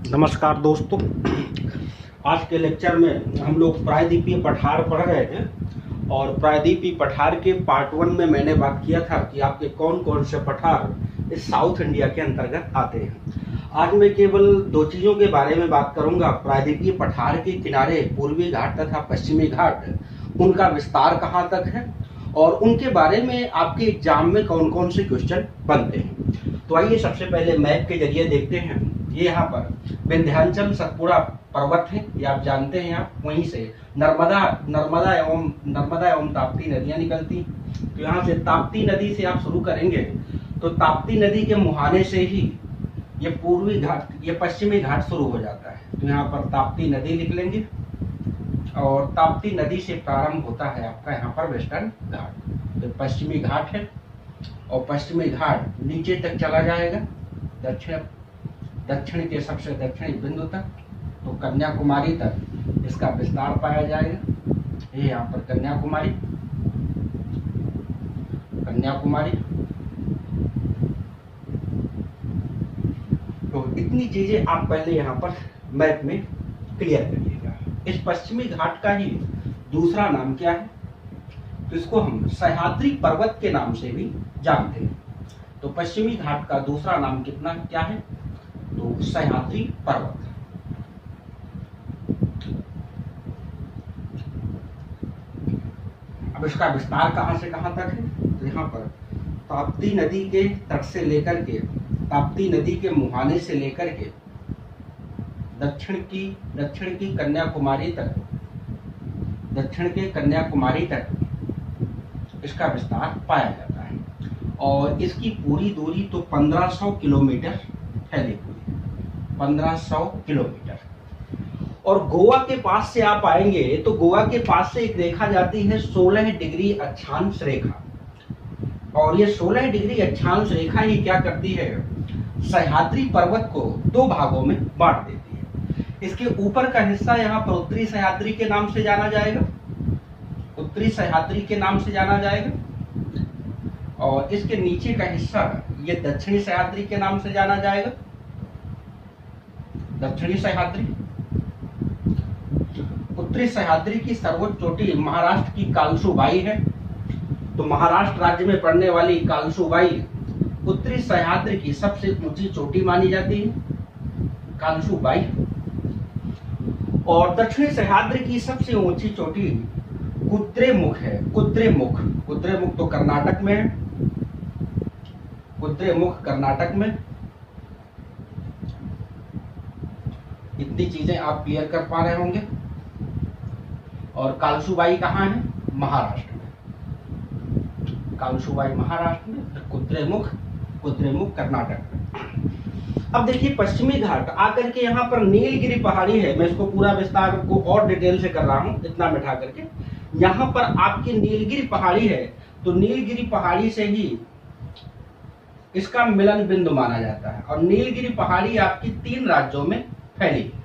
नमस्कार दोस्तों। आज के लेक्चर में हम लोग प्रायद्वीपीय पठार पढ़ रहे हैं और प्रायद्वीपीय पठार के पार्ट 1 में मैंने बात किया था कि आपके कौन कौन से पठार इस साउथ इंडिया के अंतर्गत आते हैं। आज मैं केवल दो चीज़ों के बारे में बात करूंगा। प्रायद्वीपीय पठार के किनारे पूर्वी घाट तथा पश्चिमी घाट, उनका विस्तार कहाँ तक है और उनके बारे में आपके एग्जाम में कौन कौन से क्वेश्चन बनते हैं। तो आइए सबसे पहले मैप के जरिए देखते हैं। ये यहाँ पर विंध्याचल सतपुड़ा पर्वत है, ये आप जानते हैं। आप वहीं से नर्मदा एवं ताप्ती नदियां निकलती। तो यहाँ से ताप्ती नदी से आप शुरू करेंगे तो ताप्ती नदी के मुहाने से ही ये पूर्वी घाट, ये पश्चिमी घाट शुरू हो जाता है। तो यहाँ पर ताप्ती नदी निकलेंगे और ताप्ती नदी से प्रारंभ होता है आपका यहाँ पर वेस्टर्न घाट। तो पश्चिमी घाट है और पश्चिमी घाट नीचे तक चला जाएगा, दक्षिण के सबसे दक्षिणी बिंदु तक, तो कन्याकुमारी तक इसका विस्तार पाया जाएगा। ये यहाँ पर कन्याकुमारी तो इतनी चीजें आप पहले यहाँ पर मैप में क्लियर करिएगा। इस पश्चिमी घाट का ही दूसरा नाम क्या है, तो इसको हम सह्याद्री पर्वत के नाम से भी जानते हैं। तो पश्चिमी घाट का दूसरा नाम क्या है, तो सह्याद्री पर्वत। अब इसका विस्तार कहां से कहां तक है, तो यहाँ पर ताप्ती नदी के तट से लेकर के, ताप्ती नदी के मुहाने से लेकर के दक्षिण की कन्याकुमारी तक, दक्षिण के कन्याकुमारी तक इसका विस्तार पाया जाता है। और इसकी पूरी दूरी तो 1500 किलोमीटर फैली हुई है, 1500 किलोमीटर। और गोवा के पास से आप आएंगे तो गोवा के पास से एक रेखा जाती है 16 डिग्री अक्षांश रेखा। और ये 16 डिग्री अक्षांश रेखा ही क्या करती है, सह्याद्री पर्वत को दो भागों में बांट देती है। इसके ऊपर का हिस्सा यहाँ पर उत्तरी सह्याद्री के नाम से जाना जाएगा, उत्तरी सह्याद्री के नाम से जाना जाएगा। और इसके नीचे का हिस्सा ये दक्षिणी सह्याद्री के नाम से जाना जाएगा, दक्षिणी सह्याद्री। उत्तरी सह्याद्री की सर्वोच्च चोटी महाराष्ट्र की कालसुबाई है। तो महाराष्ट्र राज्य में पड़ने वाली कालसुबाई उत्तरी सह्याद्री की सबसे ऊंची चोटी मानी जाती है, कालसुबाई। और दक्षिणी सह्याद्री की सबसे ऊंची चोटी कुद्रेमुख है, कुद्रेमुख तो कर्नाटक में है, कुद्रेमुख कर्नाटक में। इतनी चीजें आप क्लियर कर पा रहे होंगे। और कालसुबाई कहाँ है, महाराष्ट्र में, कालसुबाई महाराष्ट्र में, कुद्रेमुख कर्नाटक में। अब देखिए पश्चिमी घाट आकर के यहाँ पर नीलगिरी पहाड़ी है। मैं इसको पूरा विस्तार को और डिटेल से कर रहा हूँ, इतना बैठा करके। यहाँ पर आपकी नीलगिरी पहाड़ी है, तो नीलगिरी पहाड़ी से ही इसका मिलन बिंदु माना जाता है। और नीलगिरी पहाड़ी आपकी 3 राज्यों में फैली है।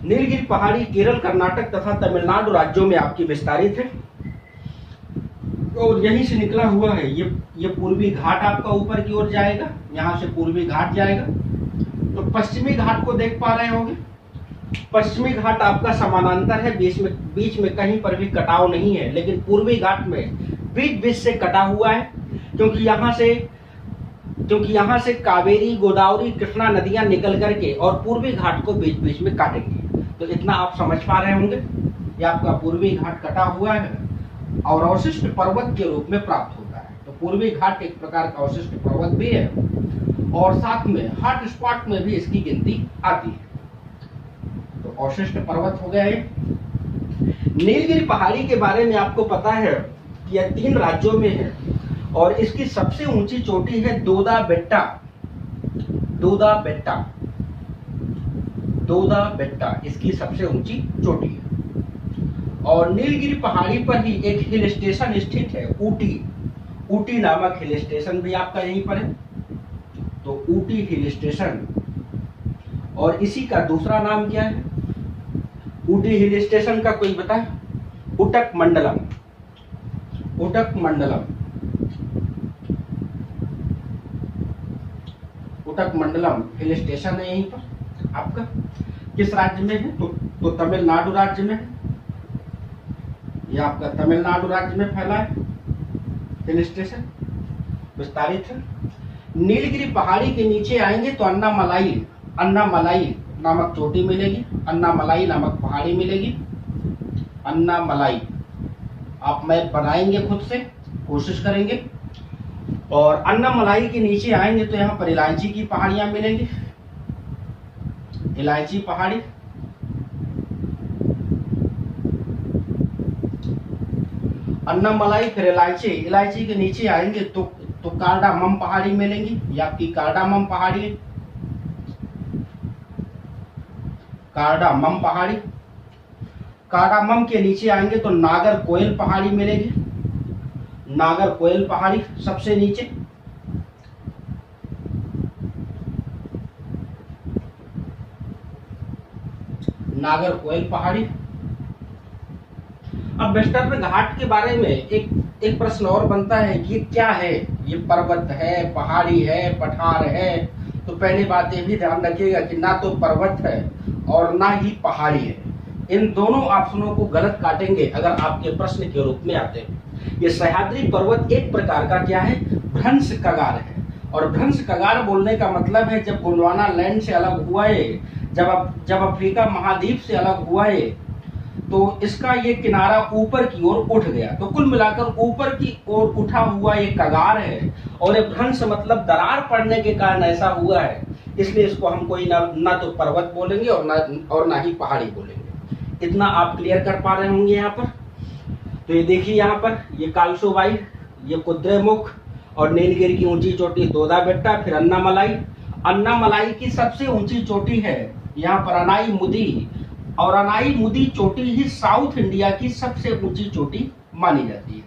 नीलगिरी पहाड़ी केरल, कर्नाटक तथा तमिलनाडु राज्यों में आपकी विस्तारित है। और यहीं से निकला हुआ है ये पूर्वी घाट आपका ऊपर की ओर जाएगा, यहाँ से पूर्वी घाट जाएगा। तो पश्चिमी घाट को देख पा रहे होंगे। पश्चिमी घाट आपका समानांतर है, बीच में कहीं पर भी कटाव नहीं है। लेकिन पूर्वी घाट में बीच से कटा हुआ है, क्योंकि यहाँ से कावेरी, गोदावरी, कृष्णा नदियां निकल करके और पूर्वी घाट को बीच में काटेंगे। तो इतना आप समझ पा रहे होंगे। ये आपका पूर्वी घाट कटा हुआ है और अवशिष्ट पर्वत के रूप में प्राप्त होता है। तो पूर्वी घाट एक प्रकार का अवशिष्ट पर्वत भी है और साथ में हॉट स्पॉट में भी इसकी गिनती आती है। तो अवशिष्ट पर्वत हो गया है। नीलगिरी पहाड़ी के बारे में आपको पता है कि यह 3 राज्यों में है और इसकी सबसे ऊंची चोटी है दोदा बेट्टा, इसकी सबसे ऊंची चोटी है। और नीलगिरी पहाड़ी पर ही एक हिल स्टेशन स्थित है, ऊटी नामक हिल स्टेशन भी आपका यहीं पर है। तो ऊटी हिल स्टेशन, और इसी का दूसरा नाम क्या है, ऊटी हिल स्टेशन का कोई बताए, उटक मंडलम। उटकमंडलम हिल स्टेशन है यहीं पर आपका। किस राज्य में है? तो तमिलनाडु राज्य में है। यह आपका तमिलनाडु राज्य में फैला है हिल स्टेशन, विस्तारित है। नीलगिरी पहाड़ी के नीचे आएंगे तो अन्नामलाई नामक चोटी मिलेगी, अन्नामलाई नामक पहाड़ी मिलेगी, अन्नामलाई। आप मैप बनाएंगे खुद से, कोशिश करेंगे। और अन्नामलाई के नीचे आएंगे तो यहाँ पर इलायची की पहाड़ियां मिलेंगी, इलायची पहाड़ी। अन्नामलाई फिर इलायची के नीचे आएंगे तो कार्डामम पहाड़ी मिलेंगी, ये आपकी कार्डामम पहाड़ी है, कार्डामम पहाड़ी। कार्डामम के नीचे आएंगे तो नागरकोइल पहाड़ी मिलेगी, नागरकोइल पहाड़ी सबसे नीचे। नागरकोइल पहाड़ी। अब वेस्टर्न घाट के बारे में एक प्रश्न और बनता है कि ये क्या है? ये पर्वत है, पहाड़ी है, पठार है? तो पहली बात ये भी ध्यान रखिएगा कि ना तो पर्वत है और ना ही पहाड़ी है। इन दोनों ऑप्शनों को गलत काटेंगे अगर आपके प्रश्न के रूप में आते हैं। ये सह्याद्री पर्वत एक प्रकार का क्या है? भ्रंश कगार है। और भ्रंश कगार बोलने का मतलब है जब गोंडवाना लैंड से अलग हुआ है, जब अफ्रीका महाद्वीप से अलग हुआ है, तो इसका ये किनारा ऊपर की ओर उठ गया। तो कुल मिलाकर ऊपर की ओर उठा हुआ ये कगार है। और ये भ्रंश मतलब दरार पड़ने के कारण ऐसा हुआ है, इसलिए इसको हम कोई ना तो पर्वत बोलेंगे और ना ही पहाड़ी बोलेंगे। इतना आप क्लियर कर पा रहे होंगे यहाँ पर। तो ये देखिए यहाँ पर ये कालसोबाई, ये कुद्रेमुख और नीलगिरी की ऊंची चोटी दोदा बेट्टा, फिर अन्नामलाई। अन्नामलाई की सबसे ऊंची चोटी है यहाँ पर अनाई मुदी, और अनाई मुदी चोटी ही साउथ इंडिया की सबसे ऊंची चोटी मानी जाती है,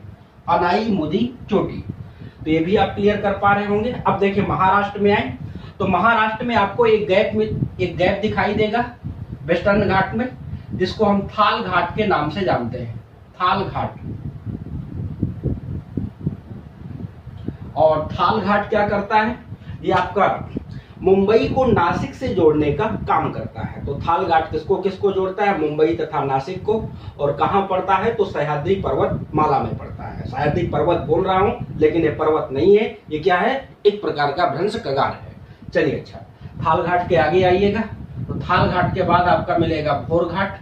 अनाई मुदी चोटी। तो ये भी आप क्लियर कर पा रहे होंगे। अब देखिए महाराष्ट्र में आए तो महाराष्ट्र में आपको एक गैप दिखाई देगा वेस्टर्न घाट में, जिसको हम थाल घाट के नाम से जानते हैं, थाल घाट। और थाल घाट क्या करता है? ये आपका मुंबई को नासिक से जोड़ने का काम करता है। तो थाल घाट किसको किसको जोड़ता है? मुंबई तथा नासिक को। और कहाँ पड़ता है? तो सह्याद्री पर्वत माला में पड़ता है। सह्याद्री पर्वत बोल रहा हूं लेकिन ये पर्वत नहीं है, ये क्या है? एक प्रकार का भ्रंश कगार है। चलिए अच्छा, थाल घाट के आगे आइएगा तो थाल घाट के बाद आपका मिलेगा भोर घाट।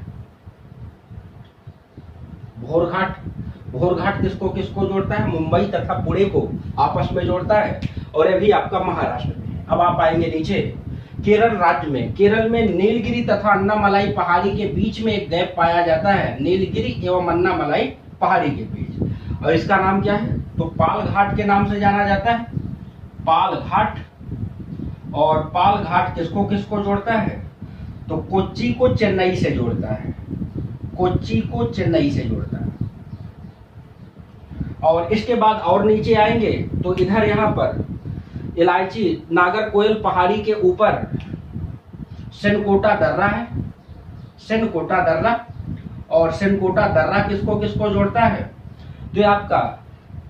भोर घाट, भोर घाट किसको किसको जोड़ता है? मुंबई तथा पुणे को आपस में जोड़ता है, और ये भी आपका महाराष्ट्र में। अब आप आएंगे नीचे केरल राज्य में। केरल में नीलगिरी तथा अन्नामलाई पहाड़ी के बीच में एक गैप पाया जाता है, नीलगिरी एवं अन्नामलाई पहाड़ी के बीच, और इसका नाम क्या है? तो पाल घाट के नाम से जाना जाता है, पाल घाट। और पाल घाट किसको किसको जोड़ता है? तो कोच्चि को चेन्नई से जोड़ता है, कोच्चि को चेन्नई से जोड़ता है। और इसके बाद और नीचे आएंगे तो इधर यहाँ पर इलायची नागरकोइल पहाड़ी के ऊपर सेनकोटा दर्रा है, सेनकोटा दर्रा। और सेनकोटा दर्रा किसको किसको जोड़ता है? तो ये आपका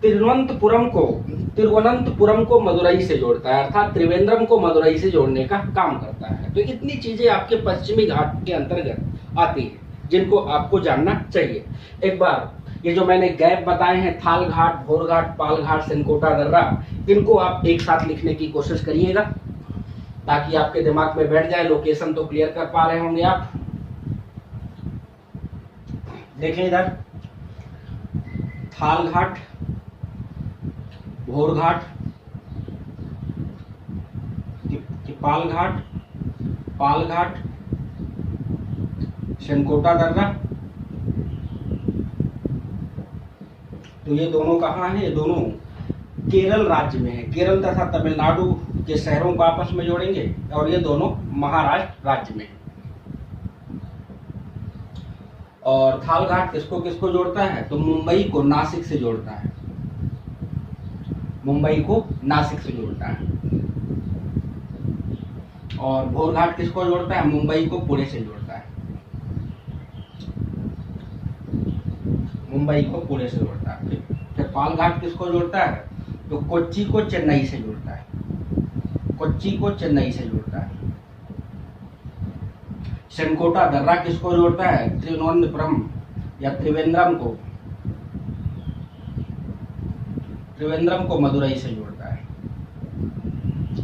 तिरुवनंतपुरम को मदुरई से जोड़ता है, अर्थात त्रिवेंद्रम को मदुरई से जोड़ने का काम करता है। तो इतनी चीजें आपके पश्चिमी घाट के अंतर्गत आती है जिनको आपको जानना चाहिए। एक बार ये जो मैंने गैप बताए हैं, थाल घाट, भोर घाट, पाल घाट, सेनकोटा दर्रा, इनको आप एक साथ लिखने की कोशिश करिएगा ताकि आपके दिमाग में बैठ जाए। लोकेशन तो क्लियर कर पा रहे होंगे आप। देखें इधर थाल घाट, भोर घाट, पाल घाट, पाल घाट, सेनकोटा दर्रा। तो ये दोनों कहाँ हैं? ये दोनों केरल राज्य में है। केरल तथा तमिलनाडु के शहरों को आपस में जोड़ेंगे, और ये दोनों महाराष्ट्र राज्य में है। और थाल घाट किसको किसको जोड़ता है? तो मुंबई को नासिक से जोड़ता है, मुंबई को नासिक से जोड़ता है। और भोर घाट किसको जोड़ता है? मुंबई को पुणे से जोड़ता है, मुंबई को पुणे से जोड़ता है। फिर पाल घाट किसको जोड़ता है? तो कोच्चि को चेन्नई से जोड़ता है, कोच्चि को चेन्नई से जोड़ता है। श्रीहरिकोटा दर्रा किसको जोड़ता है? त्रिवेंद्रपुरम या त्रिवेंद्रम को मदुरई से जोड़ता है।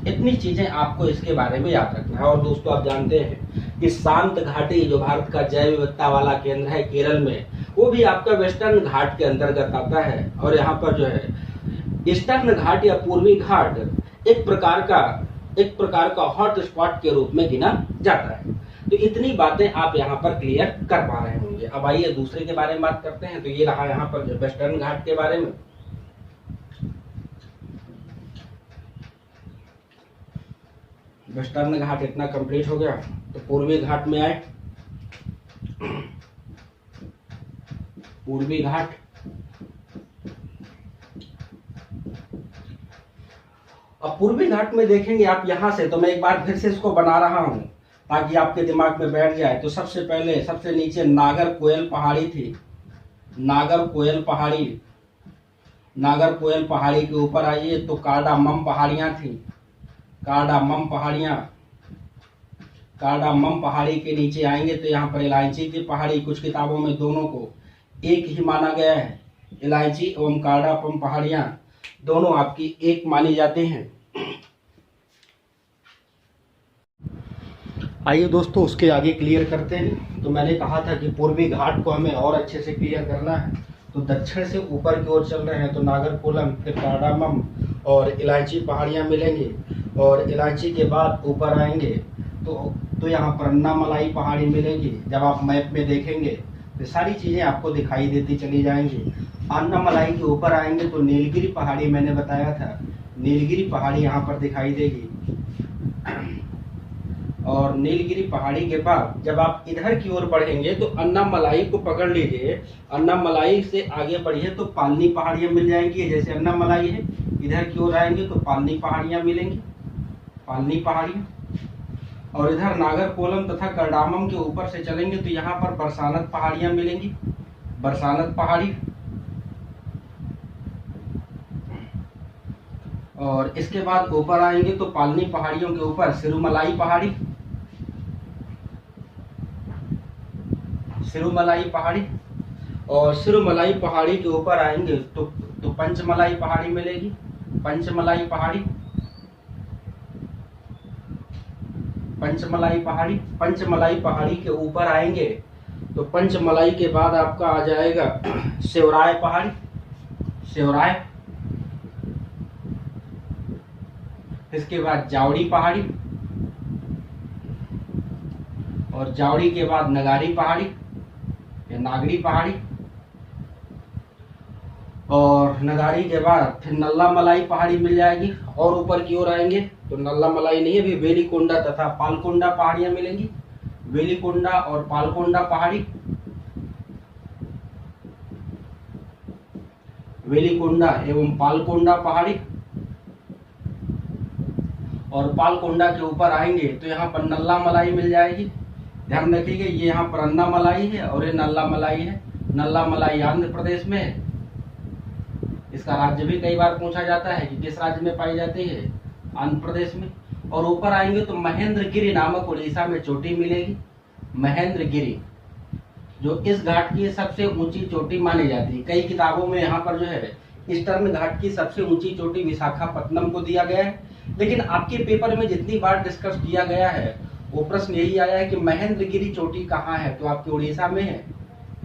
इतनी चीजें आपको इसके बारे में याद रखना है। और दोस्तों आप जानते हैं कि शांत घाटी जो भारत का जैव विविधता वाला केंद्र है केरल में, वो भी आपका वेस्टर्न घाट के अंतर्गत आता है। और यहाँ पर जो है ईस्टर्न घाट या पूर्वी घाट एक प्रकार का हॉट स्पॉट के रूप में गिना जाता है। तो इतनी बातें आप यहाँ पर क्लियर कर पा रहे होंगे। अब आइए दूसरे के बारे में बात करते हैं। तो ये रहा यहाँ पर जो वेस्टर्न घाट के बारे में। वेस्टर्न घाट इतना कंप्लीट हो गया, तो पूर्वी घाट में आए। पूर्वी घाट अब पूर्वी घाट में देखेंगे आप यहां से, तो मैं एक बार फिर से इसको बना रहा हूं ताकि आपके दिमाग में बैठ जाए। तो सबसे पहले सबसे नीचे नागरकोयल पहाड़ी थी। नागरकोयल पहाड़ी के ऊपर आइए तो कार्डामम पहाड़ियां थी। कार्डामम पहाड़ी के नीचे आएंगे तो यहाँ पर इलायची की पहाड़ी, कुछ किताबों में दोनों को एक ही माना गया है। इलायची एवं कार्डामम पहाड़ियां दोनों आपकी एक मानी जाती हैं। आइए दोस्तों उसके आगे क्लियर करते हैं। तो मैंने कहा था कि पूर्वी घाट को हमें और अच्छे से क्लियर करना है। तो दक्षिण से ऊपर की ओर चल रहे हैं तो नागरकोलम, फिर कार्डामम और इलायची पहाड़ियां मिलेंगी। और इलायची के बाद ऊपर आएंगे तो यहाँ पर अन्नामलाई पहाड़ी मिलेगी। जब आप मैप में देखेंगे तो सारी चीजें आपको दिखाई देती चली जाएंगी। अन्नामलाई के ऊपर आएंगे तो नीलगिरी पहाड़ी, मैंने बताया था नीलगिरी पहाड़ी यहाँ पर दिखाई देगी। और नीलगिरी पहाड़ी के बाद जब आप इधर की ओर बढ़ेंगे तो अन्नामलाई को पकड़ लीजिए। अन्नामलाई से आगे बढ़िए तो पालनी पहाड़ियां मिल जाएंगी। जैसे अन्नामलाई है, इधर की ओर आएंगे तो पालनी पहाड़ियां मिलेंगी, पालनी पहाड़ियां। और इधर नागरकोलम तथा कार्डामम के ऊपर से चलेंगे तो यहाँ पर बरसानत पहाड़ियां मिलेंगी, बरसानत पहाड़ी। और इसके बाद ऊपर आएंगे तो पालनी पहाड़ियों के ऊपर सिरुमलाई पहाड़ी, सिरुमलाई पहाड़ी। और सिरुमलाई पहाड़ी के ऊपर आएंगे तो पंचमलाई पहाड़ी मिलेगी, पंचमलाई पहाड़ी, पंचमलाई पहाड़ी। पंचमलाई पहाड़ी के ऊपर आएंगे तो पंचमलाई के बाद आपका आ जाएगा सेवराय पहाड़ी, सेवराय। इसके बाद जावड़ी पहाड़ी, और जावड़ी के बाद नगारी पहाड़ी या नागरी पहाड़ी। और नगारी के बाद फिर नल्ला मलाई पहाड़ी मिल जाएगी। और ऊपर की ओर आएंगे तो नल्ला मलाई नहीं है, भी वेलिकोंडा तथा पालकोंडा पहाड़ियां मिलेंगी, वेलिकोंडा और पालकोंडा पहाड़ी, वेलिकोंडा एवं पालकोंडा पहाड़ी। और पालकोंडा के ऊपर आएंगे तो यहाँ पर नल्ला मलाई मिल जाएगी। ध्यान रखिएगा ये यहाँ पर अन्ना मलाई है और ये नल्ला मलाई है। नल्ला मलाई आंध्र प्रदेश में है। इसका राज्य भी कई बार पूछा जाता है कि किस राज्य में पाई जाती है, आंध्र प्रदेश में। और ऊपर आएंगे तो महेंद्रगिरी नामक उड़ीसा में चोटी मिलेगी, महेंद्रगिरी, जो इस घाट की सबसे ऊंची चोटी मानी जाती है। कई किताबों में यहाँ पर जो है ईस्टर्न घाट की सबसे ऊंची चोटी विशाखापत्तनम को दिया गया है। लेकिन आपके पेपर में जितनी बार डिस्कस किया गया है वो प्रश्न यही आया है कि महेंद्रगिरी चोटी कहाँ है, तो आपके उड़ीसा में है।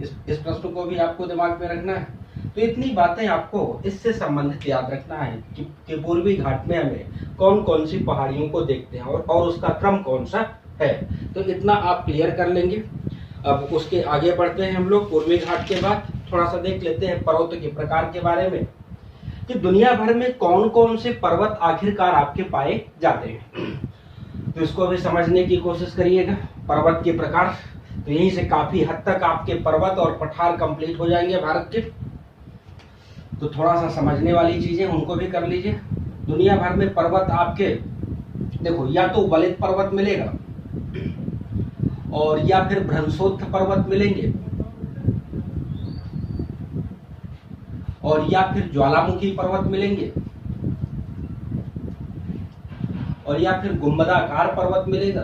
इस प्रश्न को भी आपको दिमाग में रखना है। तो इतनी बातें आपको इससे संबंधित याद रखना है कि पूर्वी घाट में हमें कौन कौन सी पहाड़ियों को देखते हैं और उसका क्रम कौन सा है। तो इतना आप क्लियर कर लेंगे। अब उसके आगे बढ़ते हैं हम लोग। पूर्वी घाट के बाद थोड़ा सा देख लेते हैं पर्वत के प्रकार के बारे में कि दुनिया भर में कौन कौन से पर्वत आखिरकार आपके पाए जाते हैं। तो इसको भी समझने की कोशिश करिएगा। पर्वत के प्रकार, तो यहीं से काफी हद तक आपके पर्वत और पठार कंप्लीट हो जाएंगे भारत के। तो थोड़ा सा समझने वाली चीजें उनको भी कर लीजिए। दुनिया भर में पर्वत आपके देखो, या तो वलित पर्वत मिलेगा और या फिर भ्रंशोत्थ पर्वत मिलेंगे और या फिर ज्वालामुखी पर्वत मिलेंगे और या फिर गुंबदाकार पर्वत मिलेगा।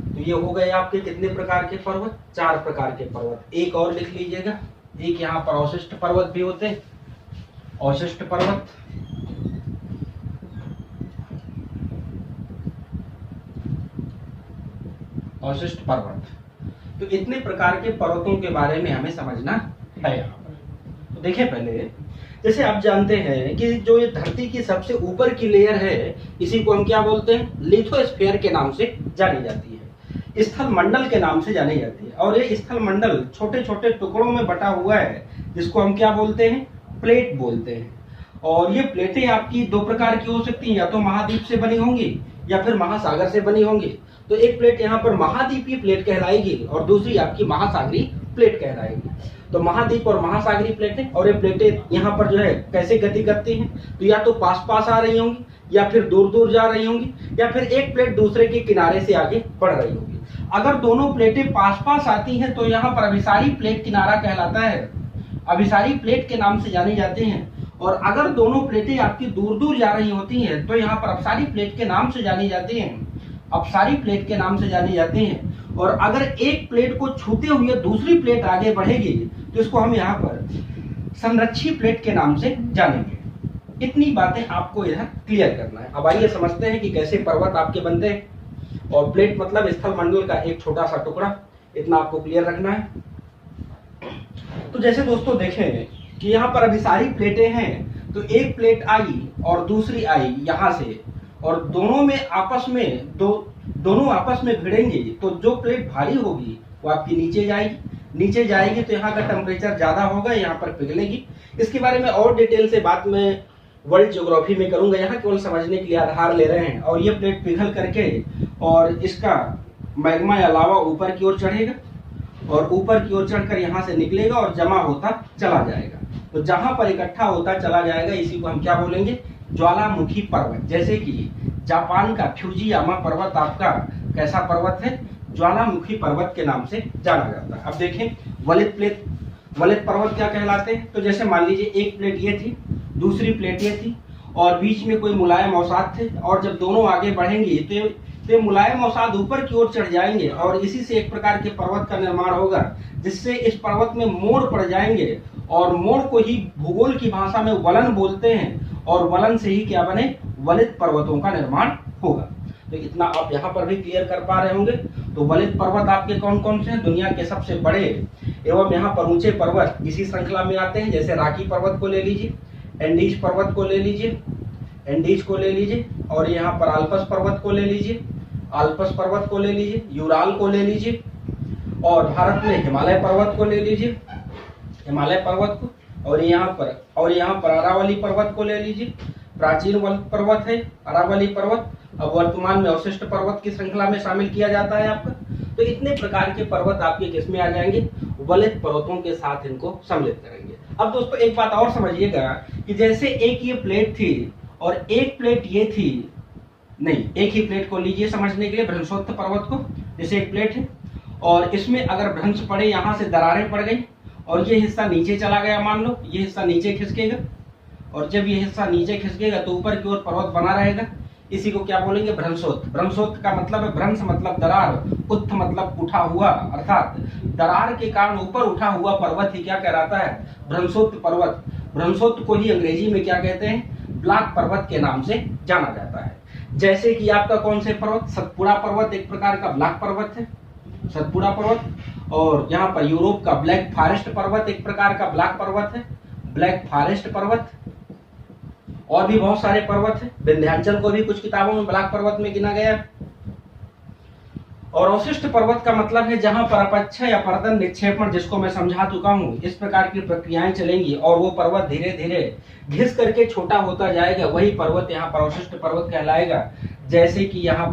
तो ये हो गए आपके कितने प्रकार के पर्वत? 4 प्रकार के पर्वत। एक और लिख लीजिएगा, एक यहाँ पर अवशिष्ट पर्वत भी होते हैं, अवशिष्ट पर्वत। अवशिष्ट पर्वत। तो इतने प्रकार के पर्वतों के बारे में हमें समझना है यहाँ पर। तो देखिए पहले, जैसे आप जानते हैं कि जो ये धरती की सबसे ऊपर की लेयर है, इसी को हम क्या बोलते हैं? लिथोस्फीयर के नाम से जानी जाती है, स्थल मंडल के नाम से जानी जाती है। और ये स्थल मंडल छोटे छोटे टुकड़ों में बटा हुआ है, जिसको हम क्या बोलते हैं? प्लेट बोलते हैं। और ये प्लेटें आपकी 2 प्रकार की हो सकती हैं, या तो महाद्वीप से बनी होंगी या फिर महासागर से बनी होंगी। तो एक प्लेट यहाँ पर महाद्वीपीय प्लेट कहलाएगी और दूसरी आपकी महासागरीय प्लेट कहलाएगी। तो महाद्वीप और महासागरीय प्लेटें, और ये प्लेटें यहाँ पर जो है कैसे गति करती हैं? तो या तो पास पास आ रही होंगी, या फिर दूर दूर जा रही होंगी, या फिर एक प्लेट दूसरे के किनारे से आगे बढ़ रही होगी। अगर दोनों प्लेटें पास पास आती हैं तो यहाँ पर अभिसारी प्लेट किनारा कहलाता है, अभिसारी प्लेट के नाम से जानी जाती हैं। और अगर दोनों प्लेटें आपकी दूर दूर जा रही होती हैं तो यहाँ पर अपसारी प्लेट के नाम से जानी जाती हैं, अपसारी प्लेट के नाम से जानी जाती हैं। और अगर एक प्लेट को छूते हुए दूसरी प्लेट आगे बढ़ेगी तो इसको हम यहाँ पर संरक्षी प्लेट के नाम से जानेंगे। इतनी बातें आपको इधर क्लियर करना है। अब आइए समझते हैं कि कैसे पर्वत आपके बनते हैं। और प्लेट मतलब स्थल मंडल का एक छोटा सा टुकड़ा, इतना आपको क्लियर रखना है। तो जैसे दोस्तों देखें कि यहाँ पर अभी सारी प्लेटें हैं, तो एक प्लेट आई और दूसरी आई यहाँ से, और दोनों आपस में भिड़ेंगी। तो जो प्लेट भारी होगी वो आपकी नीचे जाएगी तो यहाँ का टेम्परेचर ज्यादा होगा, यहाँ पर पिघलेगी। इसके बारे में और डिटेल से बात में वर्ल्ड ज्योग्राफी में करूंगा, यहाँ केवल समझने के लिए आधार ले रहे हैं। और ये प्लेट पिघल करके और इसका मैग्मा या लावा ऊपर की ओर चढ़ेगा, और ऊपर की ओर चढ़कर यहाँ से निकलेगा और जमा होता चला जाएगा। तो जहां पर इकट्ठा होता चला जाएगा इसी को हम क्या बोलेंगे? ज्वालामुखी पर्वत। जैसे कि जापान का फ्यूजियामा पर्वत आपका कैसा पर्वत है? ज्वालामुखी पर्वत के नाम से जाना जाता है। अब देखें वलित पर्वत क्या कहलाते हैं? तो जैसे मान लीजिए एक प्लेट ये थी, दूसरी प्लेट ये थी, और बीच में कोई मुलायम अवसाद थे, और जब दोनों आगे बढ़ेंगे तो मुलायम अवसाद ऊपर की ओर चढ़ जाएंगे, और इसी से एक प्रकार के पर्वत का निर्माण होगा, जिससे इस पर्वत में मोड़ पड़ जाएंगे, और मोड़ को ही भूगोल की भाषा में वलन बोलते हैं, और वलन से ही क्या बने? वलित पर्वतों का निर्माण होगा। तो इतना आप यहाँ पर भी क्लियर कर पा रहे होंगे। तो वलित पर्वत आपके कौन कौन से हैं? दुनिया के सबसे बड़े एवं यहाँ पर ऊंचे पर्वत इसी श्रृंखला में आते हैं। जैसे राकी पर्वत को ले लीजिए, एंडीज पर्वत को ले लीजिए, और यहाँ पर आल्पस पर्वत को ले लीजिए, यूराल को ले लीजिए, और भारत में हिमालय पर्वत को ले लीजिए, और यहाँ पर अरावली पर्वत को ले लीजिए। प्राचीन पर्वत है अरावली पर्वत, अब वर्तमान में अवशिष्ट पर्वत की श्रृंखला में शामिल किया जाता है आपका। तो इतने प्रकार के पर्वत आपके किसमें आ जाएंगे? वलित पर्वतों के साथ इनको सम्मिलित करेंगे। अब दोस्तों एक बात और समझिएगा कि जैसे एक ये प्लेट थी और एक प्लेट ये थी, नहीं, एक ही प्लेट को लीजिए समझने के लिए, भ्रंशोत्थ पर्वत को। जैसे एक प्लेट है और इसमें अगर भ्रंश पड़े, यहाँ से दरारें पड़ गई और ये हिस्सा नीचे चला गया, मान लो ये हिस्सा नीचे खिसकेगा, और जब ये हिस्सा नीचे खिसकेगा तो ऊपर की ओर पर्वत बना रहेगा। इसी को क्या बोलेंगे? भ्रंशोत्थ। भ्रंशोत्थ का मतलब है भ्रंश मतलब दरार, उत्थ मतलब उठा हुआ, अर्थात दरार के कारण ऊपर उठा हुआ पर्वत ही क्या कहलाता है? भ्रंशोत्थ पर्वत। भ्रंशोत्थ को ही अंग्रेजी में क्या कहते हैं? ब्लैक पर्वत के नाम से जाना जाता है। जैसे कि आपका कौन से पर्वत? सतपुड़ा पर्वत एक प्रकार का ब्लैक पर्वत है, सतपुड़ा पर्वत। और यहाँ पर यूरोप का ब्लैक फॉरेस्ट पर्वत एक प्रकार का ब्लैक पर्वत है, ब्लैक फॉरेस्ट पर्वत। और भी बहुत सारे पर्वत हैं, विंध्याचल को भी कुछ किताबों में ब्लैक पर्वत में गिना गया है। और अवशिष्ट पर्वत का मतलब है जहां पर अपक्षय या परदन निक्षेपण, जिसको मैं समझा चुका हूं, इस प्रकार की प्रक्रियाएं चलेंगी और वो पर्वत धीरे धीरे घिस करके छोटा होता जाएगा, वही पर्वत यहाँ पर अवशिष्ट पर्वत कहलाएगा। जैसे कि यहाँ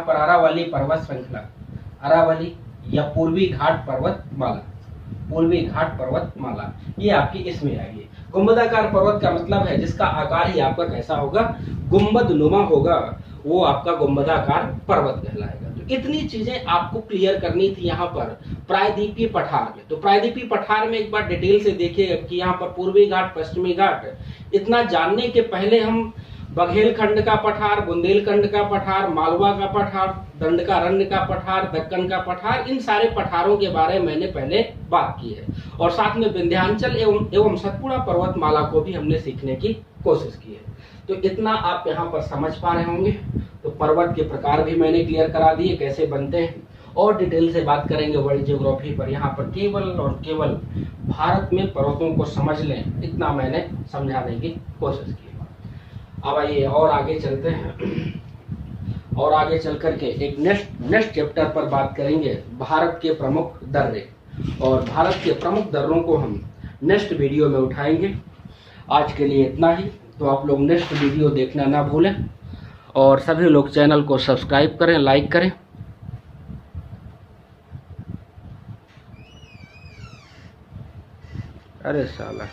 पर अरावली पर्वत श्रृंखला, अरावली या पूर्वी घाट पर्वतमाला, ये आपकी इसमें आएगी। गुंबदाकार पर्वत का मतलब है जिसका आकार ही आपका कैसा होगा? गुंबद नुमा होगा, वो आपका गुंबदाकार पर्वत कहलाएगा। तो इतनी चीजें आपको क्लियर करनी थी यहाँ पर प्रायद्वीपीय पठार में। तो प्रायद्वीपीय पठार में एक बार डिटेल से देखिए कि यहाँ पर पूर्वी घाट, पश्चिमी घाट, इतना जानने के पहले हम बघेलखंड का पठार, बुंदेलखंड का पठार, मालवा का पठार, दंडकारण्य का पठार, दक्कन का पठार, इन सारे पठारों के बारे में मैंने पहले बात की है। और साथ में विंध्याचल एवं सतपुड़ा पर्वतमाला को भी हमने सीखने की कोशिश की है। तो इतना आप यहाँ पर समझ पा रहे होंगे। तो पर्वत के प्रकार भी मैंने क्लियर करा दिए कैसे बनते हैं, और डिटेल से बात करेंगे वर्ल्ड ज्योग्राफी पर। यहाँ पर केवल और केवल भारत में पर्वतों को समझ लें, इतना मैंने समझाने की कोशिश की। अब आइए और आगे चलते हैं, और आगे चल करके एक नेक्स्ट चैप्टर पर बात करेंगे, भारत के प्रमुख दर्रे। और भारत के प्रमुख दर्रों को हम नेक्स्ट वीडियो में उठाएंगे। आज के लिए इतना ही। तो आप लोग नेक्स्ट वीडियो देखना ना भूलें, और सभी लोग चैनल को सब्सक्राइब करें, लाइक करें। अरे साला।